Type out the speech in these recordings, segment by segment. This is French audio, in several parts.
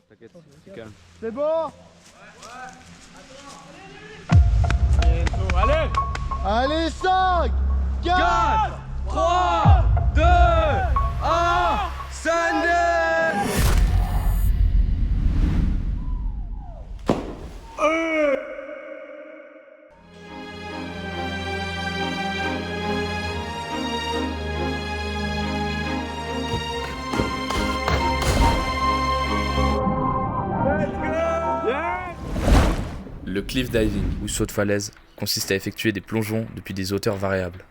T'inquiète, c'est calme. C'est bon. Allez, Allez, 5, 4, 3, 2, 1, Sunday! Le cliff diving, ou saut de falaise, consiste à effectuer des plongeons depuis des hauteurs variables.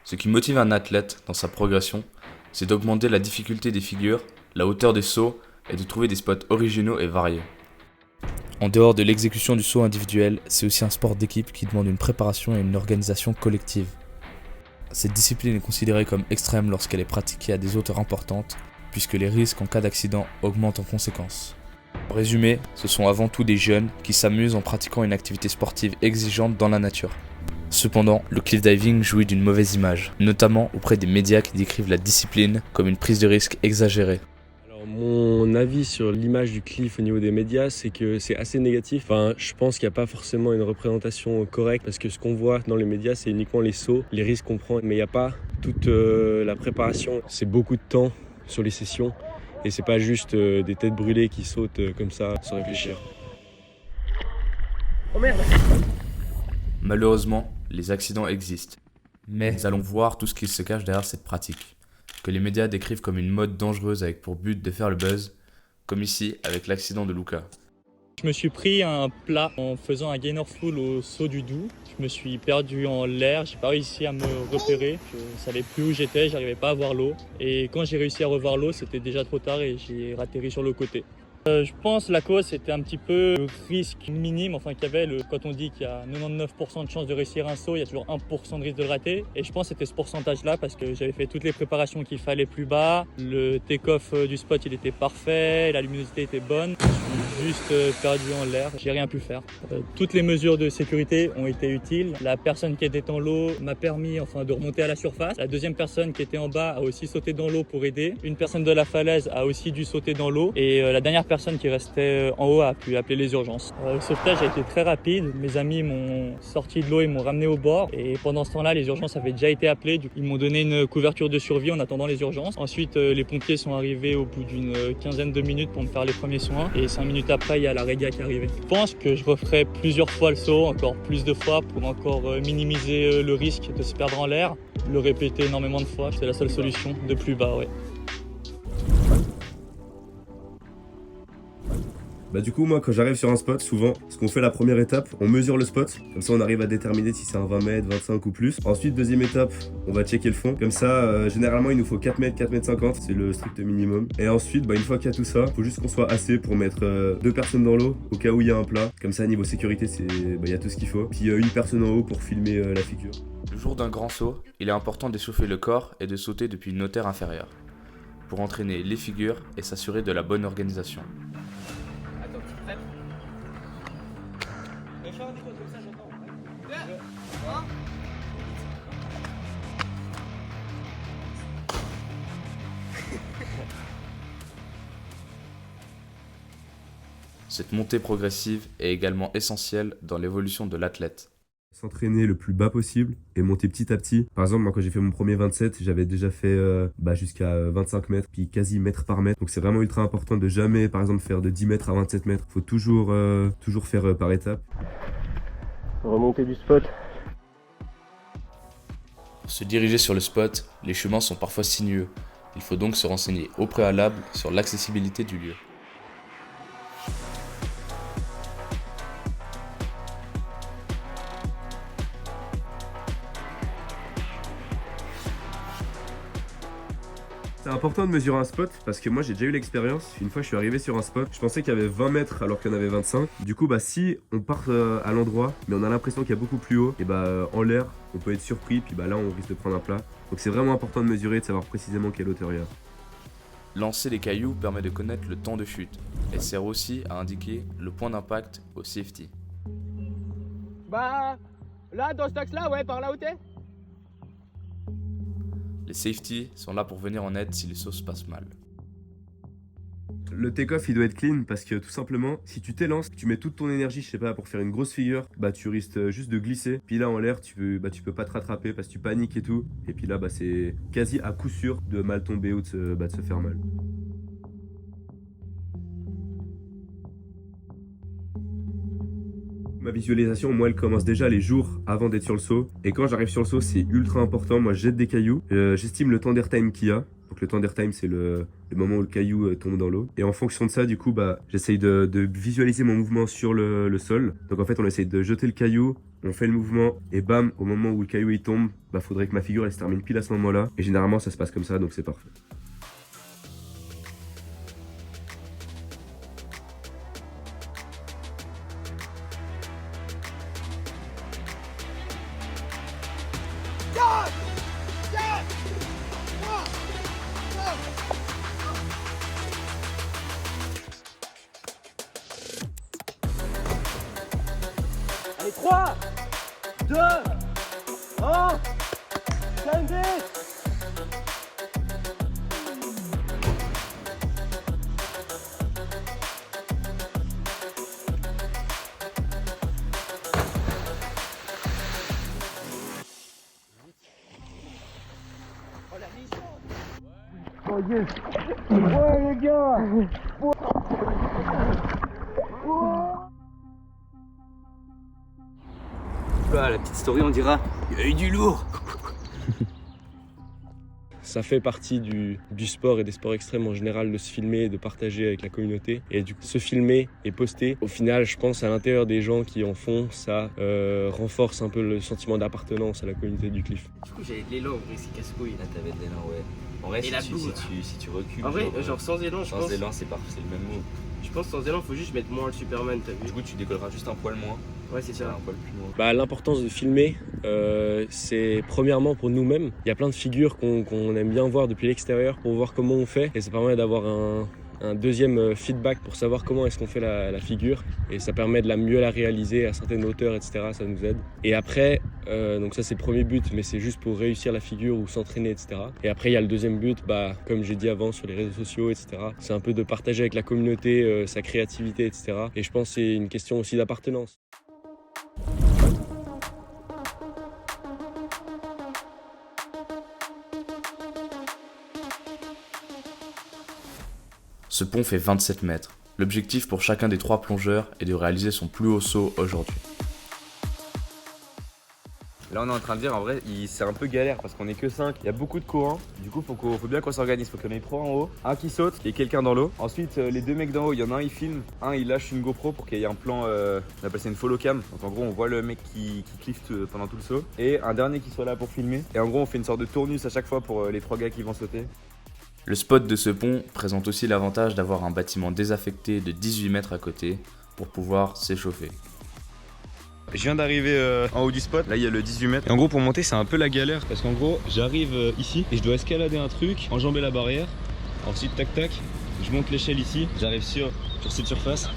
Ce qui motive un athlète dans sa progression, c'est d'augmenter la difficulté des figures, la hauteur des sauts et de trouver des spots originaux et variés. En dehors de l'exécution du saut individuel, c'est aussi un sport d'équipe qui demande une préparation et une organisation collective. Cette discipline est considérée comme extrême lorsqu'elle est pratiquée à des hauteurs importantes, puisque les risques en cas d'accident augmentent en conséquence. En résumé, ce sont avant tout des jeunes qui s'amusent en pratiquant une activité sportive exigeante dans la nature. Cependant, le cliff diving jouit d'une mauvaise image, notamment auprès des médias qui décrivent la discipline comme une prise de risque exagérée. Alors, mon avis sur l'image du cliff au niveau des médias, c'est que c'est assez négatif. Je pense qu'il n'y a pas forcément une représentation correcte parce que ce qu'on voit dans les médias, c'est uniquement les sauts, les risques qu'on prend, mais il n'y a pas toute la préparation. C'est beaucoup de temps sur les sessions. Et c'est pas juste des têtes brûlées qui sautent comme ça sans réfléchir. oh merde. Malheureusement, les accidents existent. Mais nous allons voir tout ce qui se cache derrière cette pratique, que les médias décrivent comme une mode dangereuse avec pour but de faire le buzz, comme ici avec l'accident de Luca. Je me suis pris un plat en faisant un gainer full au saut du Doubs. Je me suis perdu en l'air, j'ai pas réussi à me repérer. Je savais plus où j'étais, j'arrivais pas à voir l'eau. Et quand j'ai réussi à revoir l'eau, c'était déjà trop tard et j'ai atterri sur le côté. Je pense la cause c'était un petit peu le risque minime, qu'il y avait quand on dit qu'il y a 99% de chances de réussir un saut, il y a toujours 1% de risque de le rater. Et je pense que c'était ce pourcentage-là parce que j'avais fait toutes les préparations qu'il fallait plus bas. Le take-off du spot il était parfait, la luminosité était bonne. Je me suis juste perdu en l'air, j'ai rien pu faire. Toutes les mesures de sécurité ont été utiles. La personne qui était en l'eau m'a permis de remonter à la surface. La deuxième personne qui était en bas a aussi sauté dans l'eau pour aider. Une personne de la falaise a aussi dû sauter dans l'eau. Et la dernière personne qui restait en haut a pu appeler les urgences. Le sauvetage a été très rapide. Mes amis m'ont sorti de l'eau et m'ont ramené au bord. Et pendant ce temps-là, les urgences avaient déjà été appelées. Ils m'ont donné une couverture de survie en attendant les urgences. Ensuite, les pompiers sont arrivés au bout d'une quinzaine de minutes pour me faire les premiers soins. Et 5 minutes après, il y a la réga qui est arrivée. Je pense que je referai plusieurs fois le saut, encore plus de fois pour encore minimiser le risque de se perdre en l'air. Le répéter énormément de fois, c'est la seule solution de plus bas, ouais. Du coup, moi, quand j'arrive sur un spot, souvent, ce qu'on fait la première étape, on mesure le spot. Comme ça, on arrive à déterminer si c'est un 20 mètres, 25 ou plus. Ensuite, deuxième étape, on va checker le fond. Comme ça, généralement, il nous faut 4 mètres, 4 mètres 50. C'est le strict minimum. Et ensuite, une fois qu'il y a tout ça, il faut juste qu'on soit assez pour mettre 2 personnes dans l'eau au cas où il y a un plat. Comme ça, niveau sécurité, il y a tout ce qu'il faut. Puis une personne en haut pour filmer la figure. Le jour d'un grand saut, il est important d'échauffer le corps et de sauter depuis une hauteur inférieure, pour entraîner les figures et s'assurer de la bonne organisation. Attends, tu es prêt? Je vais faire des choses comme ça, j'entends. 2, 1. Cette montée progressive est également essentielle dans l'évolution de l'athlète. S'entraîner le plus bas possible et monter petit à petit. Par exemple, moi quand j'ai fait mon premier 27, j'avais déjà fait jusqu'à 25 mètres, puis quasi mètre par mètre. Donc c'est vraiment ultra important de jamais, par exemple, faire de 10 mètres à 27 mètres. Faut toujours faire par étapes. Remontée du spot. Pour se diriger sur le spot, les chemins sont parfois sinueux. Il faut donc se renseigner au préalable sur l'accessibilité du lieu. C'est important de mesurer un spot parce que moi j'ai déjà eu l'expérience. Une fois je suis arrivé sur un spot, je pensais qu'il y avait 20 mètres alors qu'il y en avait 25. Du coup si on part à l'endroit mais on a l'impression qu'il y a beaucoup plus haut, et en l'air on peut être surpris puis là on risque de prendre un plat. Donc c'est vraiment important de mesurer et de savoir précisément quelle hauteur il y a. Lancer les cailloux permet de connaître le temps de chute et sert aussi à indiquer le point d'impact au safety. Là dans cet axe là, ouais, par là où t'es. Les safety sont là pour venir en aide si les sauts se passent mal. Le take-off il doit être clean parce que tout simplement, si tu t'élances, tu mets toute ton énergie, je sais pas, pour faire une grosse figure, bah tu risques juste de glisser. Puis là en l'air, tu peux pas te rattraper parce que tu paniques et tout. Et puis là, bah c'est quasi à coup sûr de mal tomber ou de se faire mal. Ma visualisation, moi, elle commence déjà les jours avant d'être sur le saut. Et quand j'arrive sur le saut, c'est ultra important. Moi, je jette des cailloux. J'estime le temps d'airtime qu'il y a. Donc le temps d'airtime, c'est le moment où le caillou tombe dans l'eau. Et en fonction de ça, du coup, bah, j'essaye de visualiser mon mouvement sur le sol. Donc en fait, on essaye de jeter le caillou, on fait le mouvement, et bam, au moment où le caillou il tombe, bah, faudrait que ma figure elle se termine pile à ce moment-là. Et généralement, ça se passe comme ça, donc c'est parfait. Allez, 3, 2, 1, send it. Oh yes. Ouais les gars. Là, la petite story, on dira, il y a eu du lourd. Ça fait partie du sport et des sports extrêmes en général de se filmer et de partager avec la communauté. Et du coup, se filmer et poster, au final, je pense à l'intérieur des gens qui en font, ça renforce un peu le sentiment d'appartenance à la communauté du cliff. Du coup, j'avais de l'élan, en vrai, c'est casse-couille. Là, t'avais de l'élan, ouais. En vrai, Et la boue. si tu recules. En vrai, genre sans élan, je pense. sans élan, c'est parfait, c'est le même mot. Je pense sans élan, faut juste mettre moins le Superman, t'as vu? Du coup, tu décolleras juste un poil moins. Ouais, c'est ça. Un poil plus loin. Bah, l'importance de filmer, c'est premièrement pour nous-mêmes. Il y a plein de figures qu'on aime bien voir depuis l'extérieur pour voir comment on fait. Et ça permet d'avoir un deuxième feedback pour savoir comment est-ce qu'on fait la figure. Et ça permet de mieux la réaliser à certaines hauteurs, etc. Ça nous aide. Et après, donc ça c'est le premier but, mais c'est juste pour réussir la figure ou s'entraîner, etc. Et après, il y a le deuxième but, bah, comme j'ai dit avant, sur les réseaux sociaux, etc. C'est un peu de partager avec la communauté sa créativité, etc. Et je pense que c'est une question aussi d'appartenance. Ce pont fait 27 mètres. L'objectif pour chacun des 3 plongeurs est de réaliser son plus haut saut aujourd'hui. Là, on est en train de dire, en vrai, c'est un peu galère parce qu'on est que 5. Il y a beaucoup de courants. Du coup, faut bien qu'on s'organise. Faut qu'on ait 3 en haut, un qui saute et quelqu'un dans l'eau. Ensuite, les 2 mecs d'en haut, il y en a un, il filme. Un, il lâche une GoPro pour qu'il y ait un plan, on appelle ça une follow cam. Donc en gros, on voit le mec qui cliffe pendant tout le saut. Et un dernier qui soit là pour filmer. Et en gros, on fait une sorte de tournus à chaque fois pour les 3 gars qui vont sauter. Le spot de ce pont présente aussi l'avantage d'avoir un bâtiment désaffecté de 18 mètres à côté pour pouvoir s'échauffer. Je viens d'arriver en haut du spot, là il y a le 18 mètres. Et en gros pour monter c'est un peu la galère parce qu'en gros j'arrive ici et je dois escalader un truc, enjamber la barrière. Ensuite tac tac, je monte l'échelle ici, j'arrive sur cette surface.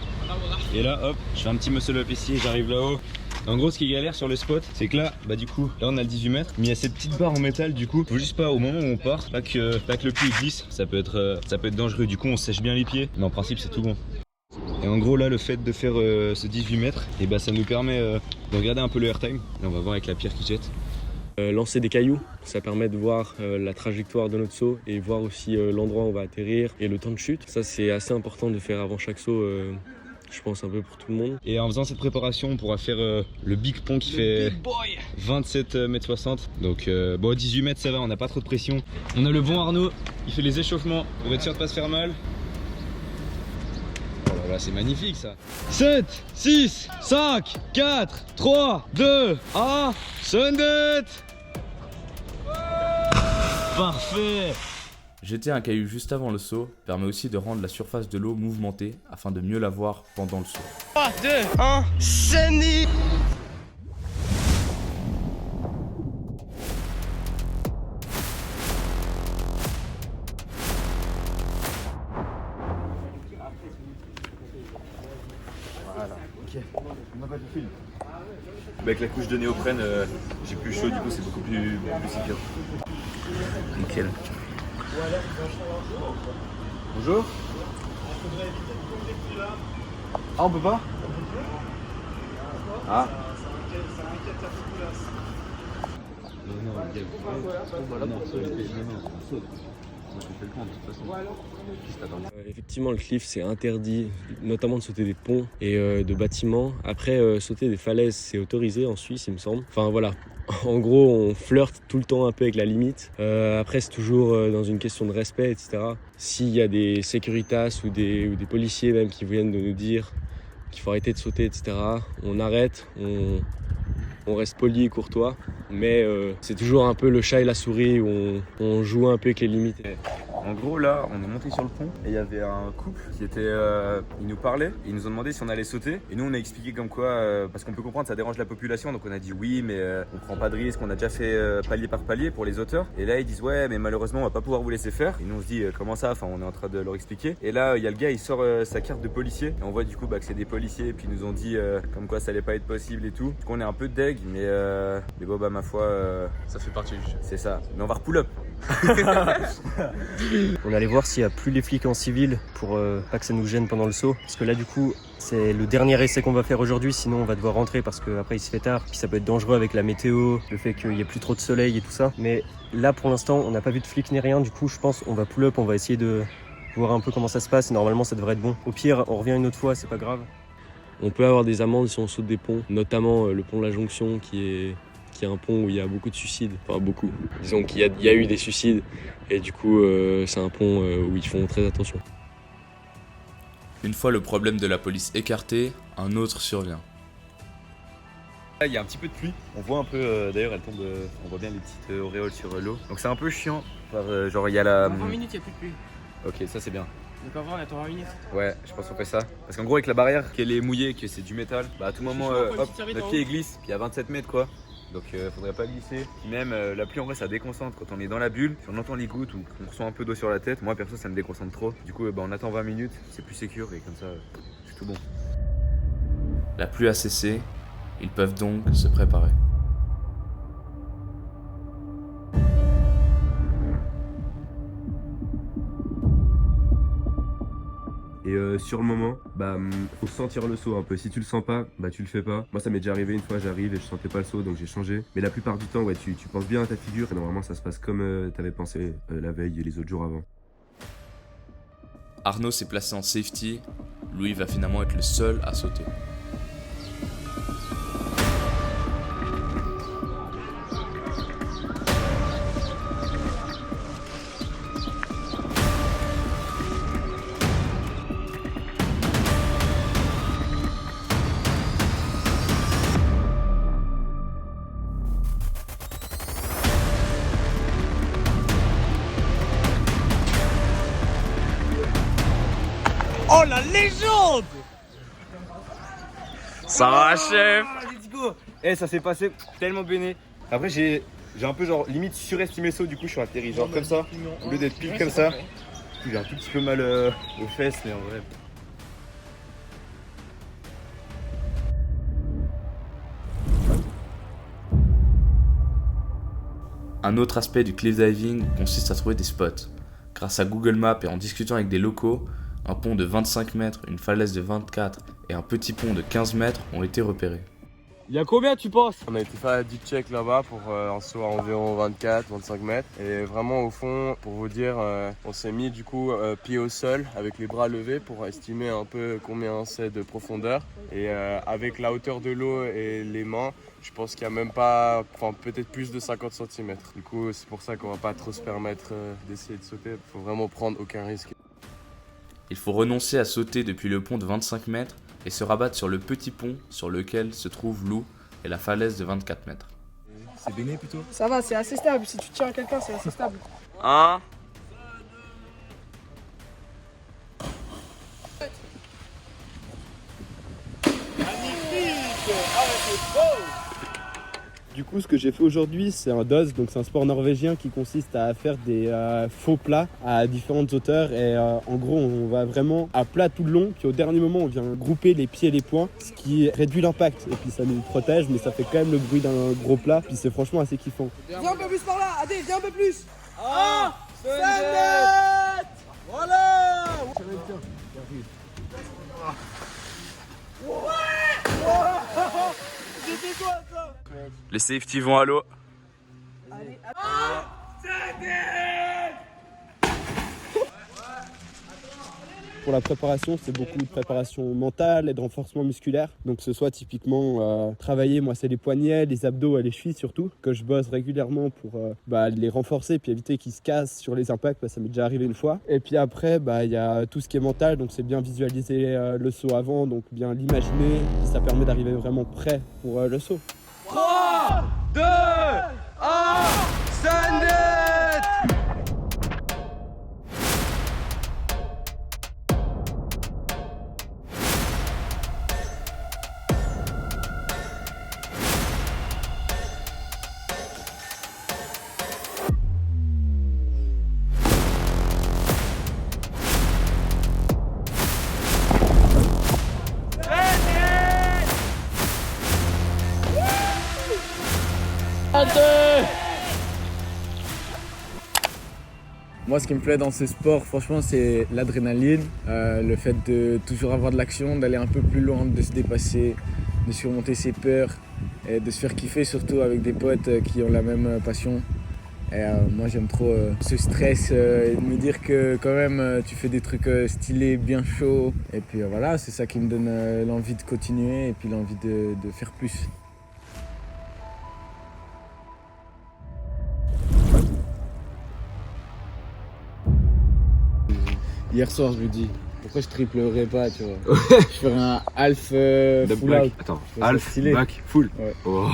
Et là hop, je fais un petit muscle up ici et j'arrive là-haut. En gros ce qui est galère sur le spot c'est que là, bah du coup, là on a le 18 mètres, mais il y a cette petite barre en métal du coup. Faut juste pas au moment où on part, pas que le pied glisse, ça peut être dangereux. Du coup on sèche bien les pieds, mais en principe c'est tout bon. Et en gros là le fait de faire ce 18 mètres, et bah ça nous permet de regarder un peu le airtime. Là on va voir avec la pierre qui jette. Lancer des cailloux, ça permet de voir la trajectoire de notre saut et voir aussi l'endroit où on va atterrir et le temps de chute. Ça c'est assez important de faire avant chaque saut, je pense un peu pour tout le monde. Et en faisant cette préparation on pourra faire le big pont qui fait 27,60 m. Donc bon 18 mètres ça va, on n'a pas trop de pression. On a le bon Arnaud, il fait les échauffements pour être sûr de pas se faire mal. Oh là là, c'est magnifique ça. 7, 6, 5, 4, 3, 2, 1, send it. Parfait. Jeter un caillou juste avant le saut permet aussi de rendre la surface de l'eau mouvementée afin de mieux la voir pendant le saut. 3, 2, 1, send it. Avec la couche de néoprène, j'ai plus chaud, du coup c'est beaucoup plus sécure. Nickel. Bonjour. Ah, on peut pas? Ah. Effectivement, le cliff, c'est interdit, notamment de sauter des ponts et de bâtiments. Après, sauter des falaises, c'est autorisé en Suisse, il me semble. Enfin voilà, en gros, on flirte tout le temps un peu avec la limite. Après, c'est toujours dans une question de respect, etc. S'il y a des sécuritas ou des policiers même qui viennent de nous dire qu'il faut arrêter de sauter, etc., on arrête, on reste poli et courtois. Mais c'est toujours un peu le chat et la souris où on joue un peu avec les limites. En gros, là, on est monté sur le pont et il y avait un couple qui était. Ils nous parlaient, ils nous ont demandé si on allait sauter. Et nous, on a expliqué comme quoi, parce qu'on peut comprendre, ça dérange la population. Donc, on a dit oui, mais on prend pas de risque. On a déjà fait palier par palier pour les auteurs. Et là, ils disent ouais, mais malheureusement, on va pas pouvoir vous laisser faire. Et nous, on se dit comment ça? Enfin, on est en train de leur expliquer. Et là, il y a le gars, il sort sa carte de policier. Et on voit du coup que c'est des policiers. Et puis, ils nous ont dit comme quoi ça allait pas être possible et tout. Du coup, on est un peu deg, mais bon, bah, ma foi. Ça fait partie du jeu. C'est ça. Mais on va repull up. On allait voir s'il n'y a plus les flics en civil pour pas que ça nous gêne pendant le saut. Parce que là, du coup, c'est le dernier essai qu'on va faire aujourd'hui. Sinon, on va devoir rentrer parce qu'après, il se fait tard. Puis ça peut être dangereux avec la météo, le fait qu'il n'y ait plus trop de soleil et tout ça. Mais là, pour l'instant, on n'a pas vu de flics ni rien. Du coup, je pense qu'on va pull up. On va essayer de voir un peu comment ça se passe. Normalement, ça devrait être bon. Au pire, on revient une autre fois, c'est pas grave. On peut avoir des amendes si on saute des ponts, notamment le pont de la Jonction qui est un pont où il y a beaucoup de suicides. Enfin beaucoup. Disons qu'il y a eu des suicides et du coup c'est un pont où ils font très attention. Une fois le problème de la police écarté, un autre survient. Là, il y a un petit peu de pluie. On voit un peu, d'ailleurs, elle tombe. On voit bien les petites auréoles sur l'eau. Donc c'est un peu chiant. Genre il y a la. Dans 20 minutes, il n'y a plus de pluie. Ok, ça c'est bien. Donc avant, on attend 20 minutes. Ouais, je pense qu'on fait ça. Parce qu'en gros, avec la barrière, qu'elle est mouillée, que c'est du métal, bah à tout moment, hop, notre pied glisse. Puis il y a 27 mètres quoi. Donc faudrait pas glisser. Puis même la pluie en vrai ça déconcentre quand on est dans la bulle. Si on entend les gouttes ou qu'on ressent un peu d'eau sur la tête, moi perso ça me déconcentre trop. Du coup on attend 20 minutes, c'est plus sécure et comme ça c'est tout bon. La pluie a cessé, ils peuvent donc se préparer. Et sur le moment, faut sentir le saut un peu. Si tu le sens pas, tu le fais pas. Moi ça m'est déjà arrivé une fois, j'arrive et je sentais pas le saut donc j'ai changé. Mais la plupart du temps, ouais, tu penses bien à ta figure et normalement ça se passe comme t'avais pensé la veille et les autres jours avant. Arnaud s'est placé en safety, Louis va finalement être le seul à sauter. Oh la légende! Ça va chef! Let's go! Ça s'est passé tellement béné. Après j'ai un peu genre limite surestimé le saut, du coup je suis atterri genre comme ça, au lieu d'être pile comme ça. J'ai un tout petit peu mal aux fesses mais en vrai. Un autre aspect du cliff diving consiste à trouver des spots. Grâce à Google Maps et en discutant avec des locaux, un pont de 25 mètres, une falaise de 24 et un petit pont de 15 mètres ont été repérés. Il y a combien tu penses? On a été faire du check là-bas pour un saut à environ 24-25 mètres. Et vraiment au fond, pour vous dire, on s'est mis du coup pied au sol avec les bras levés pour estimer un peu combien c'est de profondeur. Et avec la hauteur de l'eau et les mains, je pense qu'il n'y a même pas, enfin peut-être plus de 50 cm. Du coup c'est pour ça qu'on va pas trop se permettre d'essayer de sauter. Il faut vraiment prendre aucun risque. Il faut renoncer à sauter depuis le pont de 25 mètres et se rabattre sur le petit pont sur lequel se trouve Lou et la falaise de 24 mètres. C'est béné plutôt? Ça va, c'est assez stable. Si tu tiens à quelqu'un, c'est assez stable. 1. Du coup, ce que j'ai fait aujourd'hui, c'est un DOS, donc c'est un sport norvégien qui consiste à faire des faux plats à différentes hauteurs. Et en gros, on va vraiment à plat tout le long, puis au dernier moment, on vient grouper les pieds et les poings, ce qui réduit l'impact. Et puis ça nous protège, mais ça fait quand même le bruit d'un gros plat, puis c'est franchement assez kiffant. Viens un peu plus par là, Adé, viens un peu plus. Ah, 5 mètres. Voilà. Les safety vont à l'eau. Pour la préparation, c'est beaucoup de préparation mentale et de renforcement musculaire. Donc ce soit typiquement travailler, moi c'est les poignets, les abdos et les chevilles surtout, que je bosse régulièrement pour les renforcer puis éviter qu'ils se cassent sur les impacts, ça m'est déjà arrivé une fois. Et puis après, il y a tout ce qui est mental, donc c'est bien visualiser le saut avant, donc bien l'imaginer, ça permet d'arriver vraiment prêt pour le saut. 3, 2, 1, Sunday! Moi, ce qui me plaît dans ce sport, franchement, c'est l'adrénaline, le fait de toujours avoir de l'action, d'aller un peu plus loin, de se dépasser, de surmonter ses peurs et de se faire kiffer, surtout avec des potes qui ont la même passion. Et moi, j'aime trop ce stress et de me dire que quand même, tu fais des trucs stylés, bien chauds. Et puis voilà, c'est ça qui me donne l'envie de continuer et puis l'envie de faire plus. Hier soir, je me dis, pourquoi je triplerais pas, tu vois. Je ferais un half full out. Attends, half, back, full. Ouais. Oh,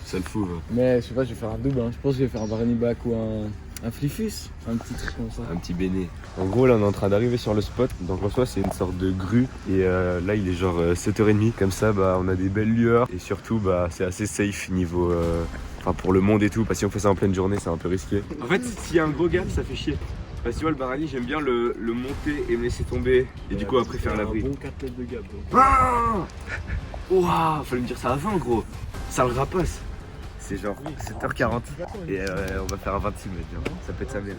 ça le fout. Mais je sais pas, je vais faire un double. Je pense que je vais faire un Barney back ou un fliffus. Un petit truc comme ça. Un petit béné. En gros, là, on est en train d'arriver sur le spot. Donc, en soi, c'est une sorte de grue. Et là, il est genre 7h30. Comme ça, on a des belles lueurs. Et surtout, c'est assez safe niveau. Pour le monde et tout. Parce que si on fait ça en pleine journée, c'est un peu risqué. En fait, s'il y a un gros gap, ça fait chier. Parce que tu vois, le Barani, j'aime bien le monter et me laisser tomber. Et du coup, après, faire l'abri. Un bon 4 mètres de gap. Ah, ouah, fallait me dire ça avant, gros. Ça le rapace. C'est genre 7h40. Et on va faire un 26 mètres. Genre. Ça peut être sa mère.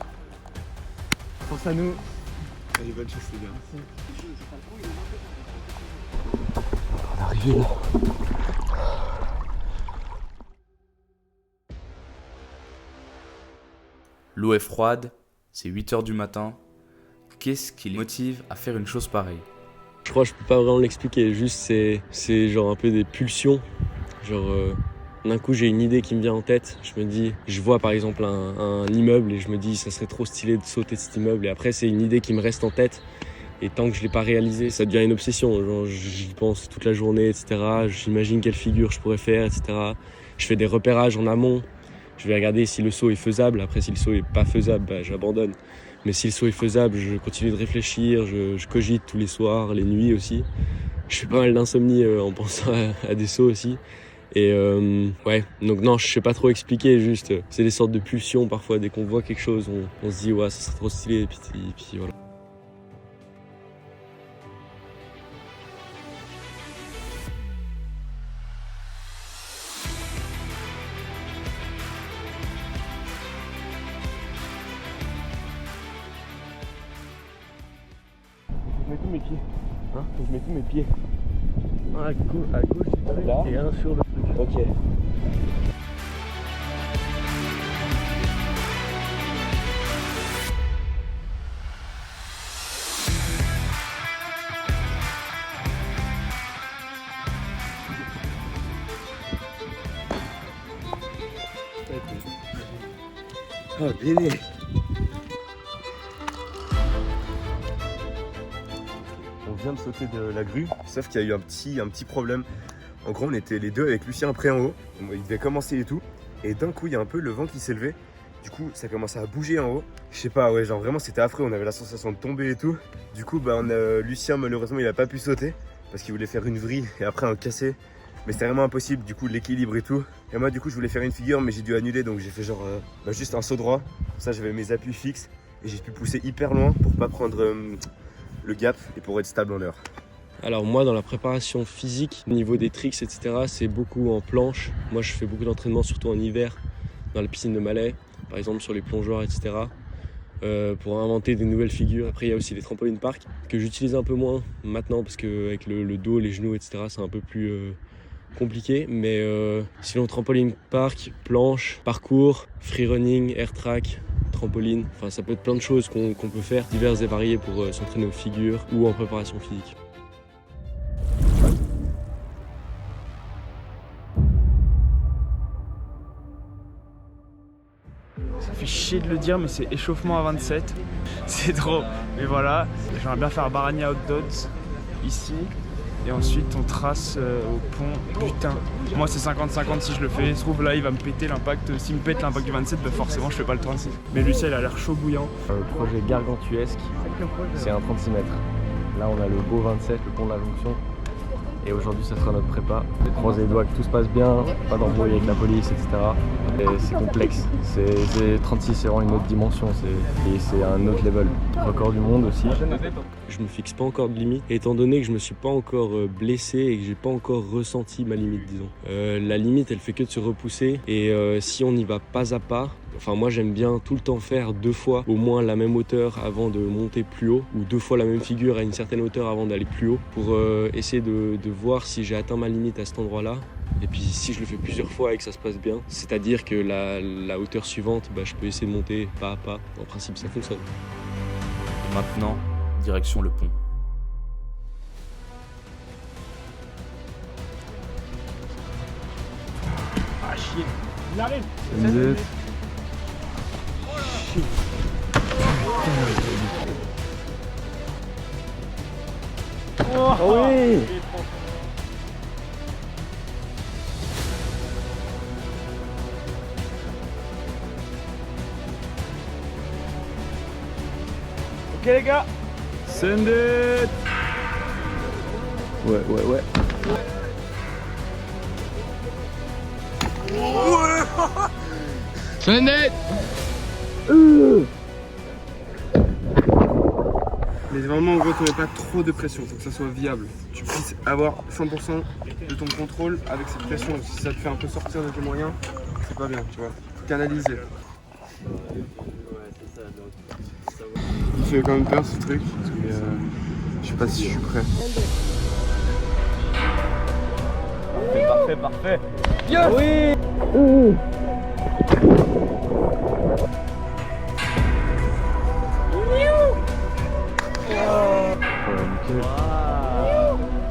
Pense à nous. Allez, bonne chance, les gars. On est arrivé là. L'eau est froide, c'est 8h du matin. Qu'est-ce qui les motive à faire une chose pareille? Je crois que je peux pas vraiment l'expliquer, juste c'est genre un peu des pulsions. Genre d'un coup j'ai une idée qui me vient en tête, je me dis, je vois par exemple un immeuble et je me dis ça serait trop stylé de sauter de cet immeuble, et après c'est une idée qui me reste en tête et tant que je l'ai pas réalisé, ça devient une obsession, genre j'y pense toute la journée, etc. J'imagine quelle figure je pourrais faire, etc. Je fais des repérages en amont, je vais regarder si le saut est faisable, après si le saut est pas faisable, j'abandonne. Mais si le saut est faisable, je continue de réfléchir, je cogite tous les soirs, les nuits aussi. Je fais pas mal d'insomnie en pensant à des sauts aussi. Et ouais, donc non, je sais pas trop expliquer, juste c'est des sortes de pulsions parfois, dès qu'on voit quelque chose, on se dit ouais, ça serait trop stylé, et puis voilà. Je mets tous mes pieds. Hein? Je mets tous mes pieds. À gauche du truc là. Et un sur le truc. Ok. Oh, bébé. On vient de sauter de la grue, sauf qu'il y a eu un petit problème. En gros, on était les deux avec Lucien près en haut. Il devait commencer et tout. Et d'un coup, il y a un peu le vent qui s'est levé. Du coup, ça commençait à bouger en haut. Je sais pas, ouais, genre vraiment, c'était affreux. On avait la sensation de tomber et tout. Du coup, Lucien, malheureusement, il a pas pu sauter parce qu'il voulait faire une vrille et après un cassé. Mais c'était vraiment impossible, du coup, l'équilibre et tout. Et moi, du coup, je voulais faire une figure, mais j'ai dû annuler. Donc, j'ai fait genre juste un saut droit. Comme ça, j'avais mes appuis fixes. Et j'ai pu pousser hyper loin pour pas prendre le gap et pour être stable en l'air. Alors moi, dans la préparation physique, au niveau des tricks, etc., c'est beaucoup en planche. Moi, je fais beaucoup d'entraînement, surtout en hiver, dans la piscine de Malais, par exemple sur les plongeoires, etc. pour inventer des nouvelles figures. Après il y a aussi les trampolines park que j'utilise un peu moins maintenant parce qu'avec le dos, les genoux, etc. c'est un peu plus compliqué. Mais sinon trampoline park, planche, parcours, free running, air track, trampoline. Enfin ça peut être plein de choses qu'on peut faire, diverses et variées pour s'entraîner aux figures ou en préparation physique. Ça fait chier de le dire, mais c'est échauffement à 27. C'est trop. Mais voilà, j'aimerais bien faire Barania Hot Dogs ici. Et ensuite on trace au pont. Putain, moi c'est 50-50 si je le fais. Se trouve là il va me péter l'impact. S'il me pète l'impact du 27, bah forcément je fais pas le 36. Mais Lucien il a l'air chaud bouillant. Le projet gargantuesque, c'est un 36 mètres. Là on a le beau 27, le pont de la Jonction. Et aujourd'hui ça sera notre prépa. Croiser les doigts que tout se passe bien, pas d'embrouille avec la police, etc. Et c'est complexe. C'est 36, c'est vraiment une autre dimension. C'est un autre level. Record du monde aussi. Je me fixe pas encore de limite, étant donné que je me suis pas encore blessé et que j'ai pas encore ressenti ma limite, disons. La limite, elle fait que de se repousser et si on y va pas à pas, enfin moi j'aime bien tout le temps faire 2 fois au moins la même hauteur avant de monter plus haut ou 2 fois la même figure à une certaine hauteur avant d'aller plus haut pour essayer de voir si j'ai atteint ma limite à cet endroit-là. Et puis si je le fais plusieurs fois et que ça se passe bien, c'est-à-dire que la hauteur suivante, je peux essayer de monter pas à pas. En principe ça fonctionne. Maintenant, direction le pont. Ah chier. Il arrive. Oh oui. Ok les gars. Send it. Ouais. Send it. Mais vraiment en gros tu mets pas trop de pression pour que ça soit viable. Tu puisses avoir 100% de ton contrôle avec cette pression. Si ça te fait un peu sortir de tes moyens, c'est pas bien, tu vois. Faut canaliser. Il fait quand même peur ce truc, parce que je sais pas si je suis prêt. Parfait. Yes oui.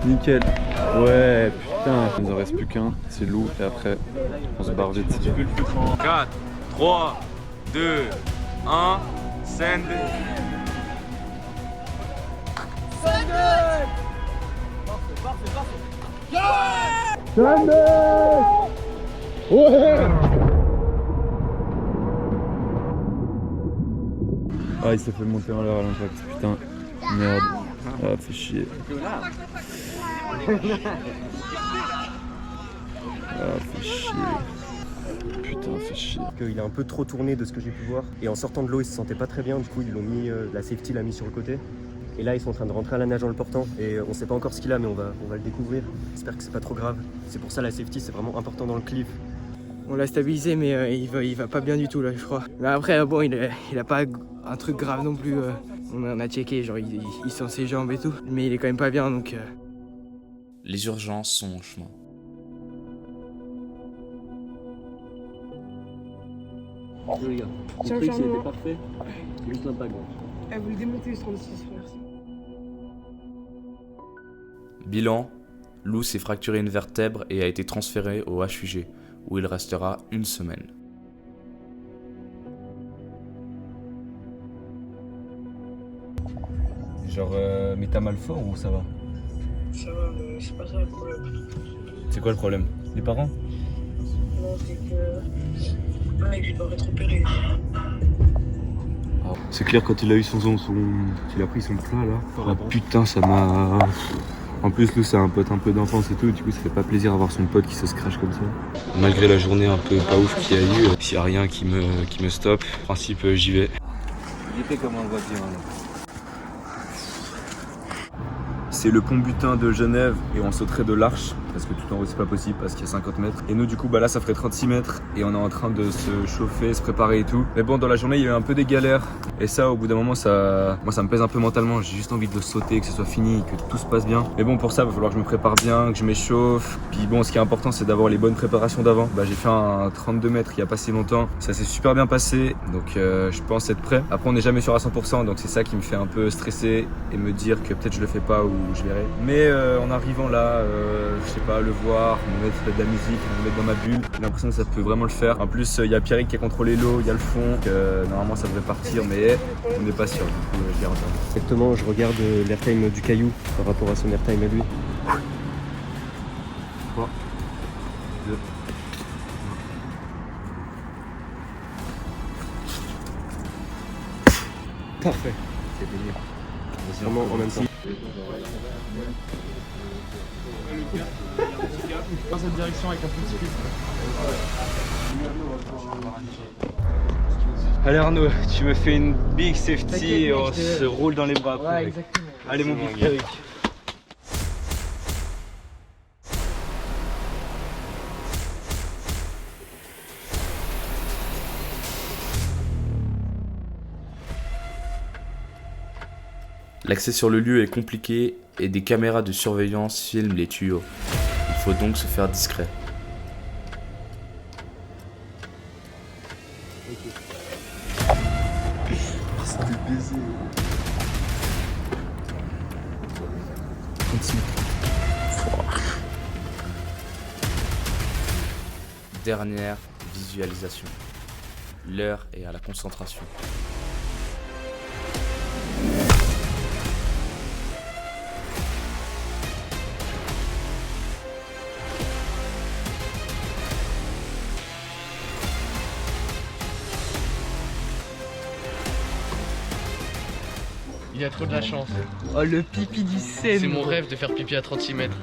Nickel. Ouais, putain. Il nous en reste plus qu'un, c'est Lou, et après, on se barre vite. 4, 3, 2, 1, send. Ah, il s'est fait monter en l'air à l'impact, putain. Merde. Ah, fait chier. Ah, fait chier. Putain, fait chier. Il a un peu trop tourné de ce que j'ai pu voir. Et en sortant de l'eau, il se sentait pas très bien. Du coup, ils l'ont mis, la safety l'a mis sur le côté. Et là, ils sont en train de rentrer à la nage en le portant. Et on sait pas encore ce qu'il a, mais on va le découvrir. J'espère que c'est pas trop grave. C'est pour ça la safety, c'est vraiment important dans le cliff. On l'a stabilisé, mais il va pas bien du tout là, je crois. Mais après, bon, il a pas un truc grave non plus. On a checké, genre il sent ses jambes et tout. Mais il est quand même pas bien, donc... Les urgences sont en chemin. Les gars, Tiens, le truc Charles, c'était parfait. C'est juste l'impact. vous le démontez ce 36, merci. Bilan, Lou s'est fracturé une vertèbre et a été transféré au HUG, où il restera 1 semaine. Genre, mais t'as mal fort ou ça va? Ça va, mais c'est pas ça le problème. C'est quoi le problème? Les parents? Non, c'est que... Le mec, il doit être opéré. C'est clair, quand il a eu il a pris son plat là. Oh putain, ça m'a... En plus, Lou, c'est un pote un peu d'enfance et tout, du coup, ça fait pas plaisir d'avoir son pote qui se crache comme ça. Malgré la journée un peu pas ouf qu'il y a eu, s'il y a rien qui me stoppe, en principe, j'y vais. Il était comme on le voit bien. C'est le pont butin de Genève et on sauterait de l'Arche. parce que tout en haut c'est pas possible parce qu'il y a 50 mètres. Et nous du coup bah là ça ferait 36 mètres et on est en train de se chauffer, se préparer et tout. Mais bon, dans la journée il y a eu un peu des galères et ça au bout d'un moment moi ça me pèse un peu mentalement. J'ai juste envie de sauter, que ce soit fini, que tout se passe bien. Mais bon, pour ça il va falloir que je me prépare bien, que je m'échauffe. Puis bon, ce qui est important c'est d'avoir les bonnes préparations d'avant. Bah j'ai fait un 32 mètres il y a pas si longtemps, ça s'est super bien passé, donc je pense être prêt. Après on n'est jamais sûr à 100%, donc c'est ça qui me fait un peu stresser et me dire que peut-être je le fais pas ou je verrai. Mais en arrivant là, je sais pas, le voir, me mettre de la musique, me mettre dans ma bulle, j'ai l'impression que ça peut vraiment le faire. En plus il y a Pierrick qui a contrôlé l'eau, il y a le fond, donc normalement ça devrait partir, mais on n'est pas sûr, du coup je garde. Exactement, je regarde l'airtime du caillou par rapport à son airtime à lui. 3, 2, Parfait. c'est délire. Vraiment en même temps. Dans cette direction avec un petit speed. Allez Arnaud, tu me fais une big safety T'inquiète, et on mec, se roule dans les bras après. Ouais, exactement. Allez mon big Pierrick. L'accès sur le lieu est compliqué et des caméras de surveillance filment les tuyaux. Il faut donc se faire discret. Dernière visualisation. L'heure est à la concentration. Il a trop de la chance. Oh, le pipi du Seine. C'est mon rêve de faire pipi à 36 mètres.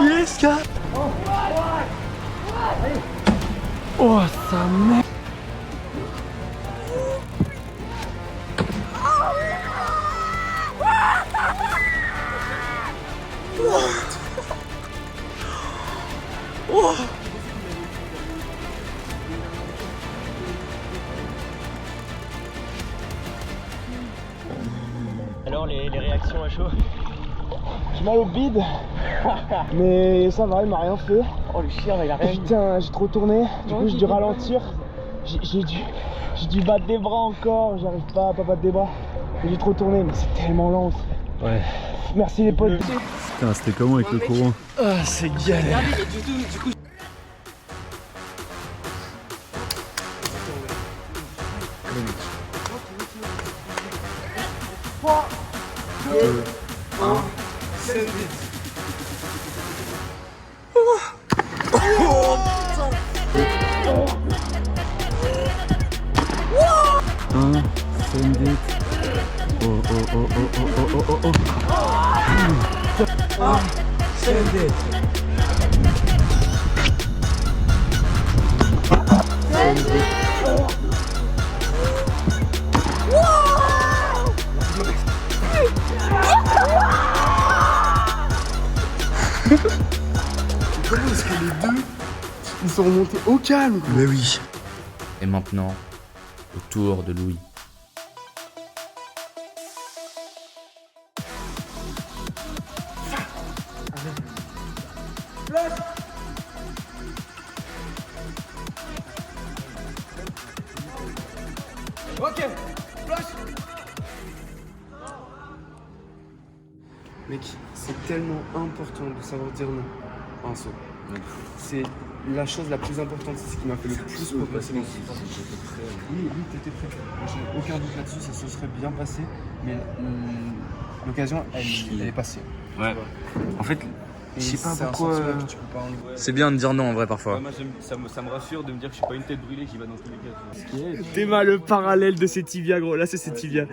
Yes, gars. Oh, sa mère. Alors les réactions à chaud? J'ai mal au bide, mais ça va, il m'a rien fait. Oh le chien il a rien. Putain, j'ai trop tourné, du coup j'ai dû ralentir. J'ai dû battre des bras encore, j'arrive pas à battre des bras. J'ai trop tourné, mais c'est tellement lent aussi. Ouais. Merci les potes. Putain, c'était comment avec le courant? Ah, c'est galère. Comment est-ce que les deux, ils sont remontés au calme? Mais oui. Et maintenant, au tour de Louis. Ok, flash. Mec, c'est tellement important de savoir dire non à un saut. C'est la chose la plus importante, c'est ce qui m'a fait le plus progresser dans ce sport. Oui, t'étais prêt. J'ai aucun doute là-dessus, ça se serait bien passé, mais l'occasion, elle est passée. Ouais. En fait, je sais pas pourquoi. C'est bien de dire non en vrai parfois. Ouais, moi, ça me rassure de me dire que je suis pas une tête brûlée qui va dans tous les cas. Théma le parallèle de ses tibias, gros. Là, c'est ses tibias.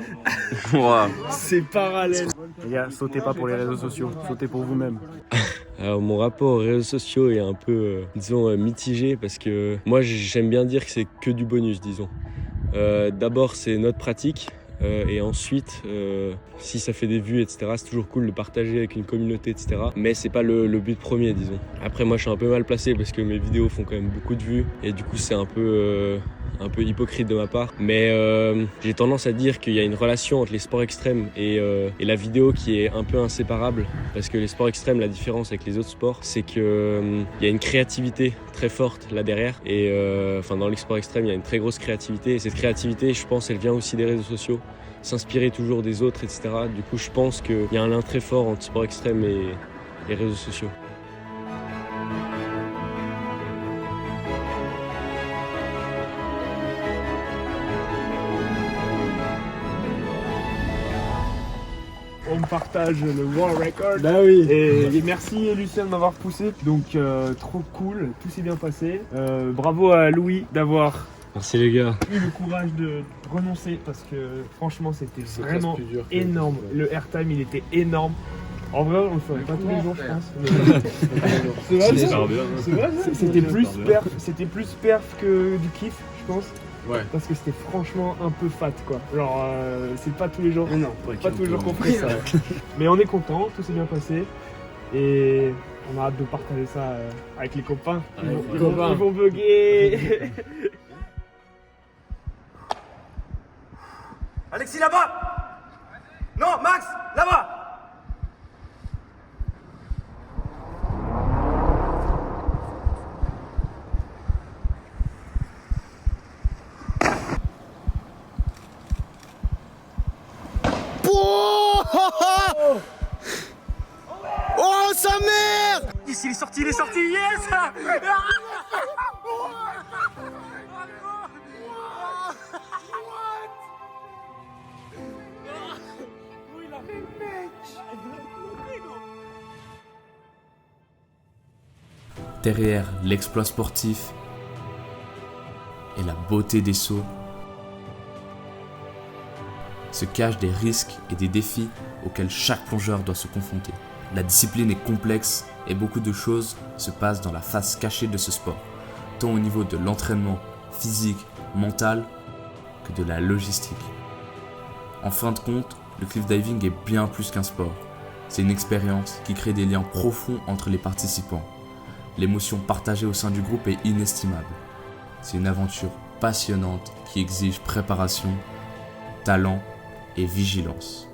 Wow. C'est parallèle. Les gars, sautez pas pour les réseaux sociaux, sautez pour vous-même. Alors mon rapport aux réseaux sociaux est un peu, mitigé parce que moi j'aime bien dire que c'est que du bonus, disons. D'abord c'est notre pratique et ensuite si ça fait des vues, etc., c'est toujours cool de partager avec une communauté, etc. Mais c'est pas le but premier, disons. Après moi je suis un peu mal placé parce que mes vidéos font quand même beaucoup de vues et du coup c'est un peu hypocrite de ma part, mais j'ai tendance à dire qu'il y a une relation entre les sports extrêmes et la vidéo qui est un peu inséparable, parce que les sports extrêmes, la différence avec les autres sports, c'est qu'il y a une créativité très forte là derrière, et dans les sports extrêmes il y a une très grosse créativité, et cette créativité, je pense, elle vient aussi des réseaux sociaux, s'inspirer toujours des autres, etc. Du coup je pense qu'il y a un lien très fort entre sport extrême et les réseaux sociaux. On partage le world record. Bah oui. Et merci Lucien de m'avoir poussé. Donc trop cool, tout s'est bien passé. Bravo à Louis d'avoir Merci les gars. eu le courage de renoncer parce que franchement c'était vraiment énorme. Le airtime il était énorme. En vrai on le ferait pas tous les jours je pense. C'est vrai, c'était plus perf que du kiff je pense. Ouais. Parce que c'était franchement un peu fat quoi. Genre c'est pas tous les jours. Non, pas tous les jours qu'on ferait ça. Mais on est content, tout s'est bien passé. Et on a hâte de partager ça avec les copains. Ils vont bugger. Alexis là-bas! Non, Max, là-bas! Oh sa mère! Ici, il est sorti, yes! Derrière l'exploit sportif et la beauté des sauts se cachent des risques et des défis auxquels chaque plongeur doit se confronter. La discipline est complexe et beaucoup de choses se passent dans la face cachée de ce sport, tant au niveau de l'entraînement physique, mental, que de la logistique. En fin de compte, le cliff diving est bien plus qu'un sport. C'est une expérience qui crée des liens profonds entre les participants. L'émotion partagée au sein du groupe est inestimable. C'est une aventure passionnante qui exige préparation, talent et vigilance.